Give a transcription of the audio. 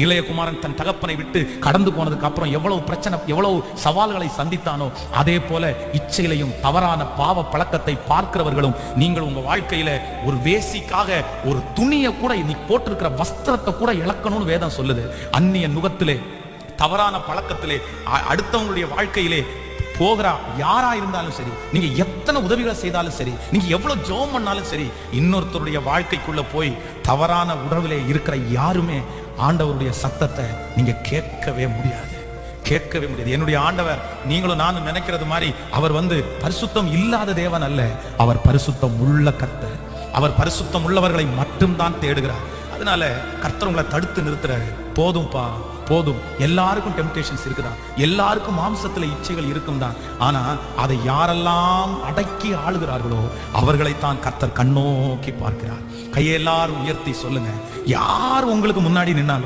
இளையகுமாரன் தன் தகப்பனை விட்டு கடந்து போனதுக்கு அப்புறம் எவ்வளவு பிரச்சனை, எவ்வளவு சவால்களை சந்தித்தானோ, அதே போல இச்சையிலையும் தவறான பாவ பழக்கத்தை பார்க்கிறவர்களும் நீங்கள் உங்க வாழ்க்கையில ஒரு வேசிக்காக ஒரு துணியை கூட, நீ போட்டிருக்கிற வஸ்திரத்தை கூட இழக்கணும்னு வேதம் சொல்லுது. அந்நிய நுகத்திலே, தவறான பழக்கத்திலே, அடுத்தவங்களுடைய வாழ்க்கையிலே போகிறா யாரா இருந்தாலும் சரி, நீங்க எத்தனை உதவிகளை செய்தாலும் சரி, நீங்க எவ்வளவு ஜெபம் பண்ணாலும் சரி, இன்னொருத்தருடைய வாழ்க்கைக்குள்ள போய் தவறான உறவிலே இருக்கிற யாருமே ஆண்டவருடைய சத்தத்தை நீங்க கேட்கவே முடியாது, கேட்கவே முடியாது. என்னுடைய ஆண்டவர் நீங்களும் நானும் நினைக்கிறது மாதிரி அவர் பரிசுத்தம் இல்லாத தேவன் அல்ல, அவர் பரிசுத்தம் உள்ள கர்த்தர். அவர் பரிசுத்தம் உள்ளவர்களை மட்டும்தான் தேடுகிறார். அதனால கர்த்தர் உங்களை தடுத்து நிறுத்துறாரு. போதும்பா, போதும். எல்லாருக்கும் டெம்டேஷன்ஸ் இருக்குதான், எல்லாருக்கும் மாம்சத்துல இச்சைகள் இருக்கும் தான். ஆனா அதை யாரெல்லாம் அடக்கி ஆளுகிறார்களோ அவர்களைத்தான் கர்த்தர் கண்ணோக்கி பார்க்கிறார். கையை எல்லாரும் உயர்த்தி சொல்லுங்க, யார் உங்களுக்கு முன்னாடி நின்னாலும்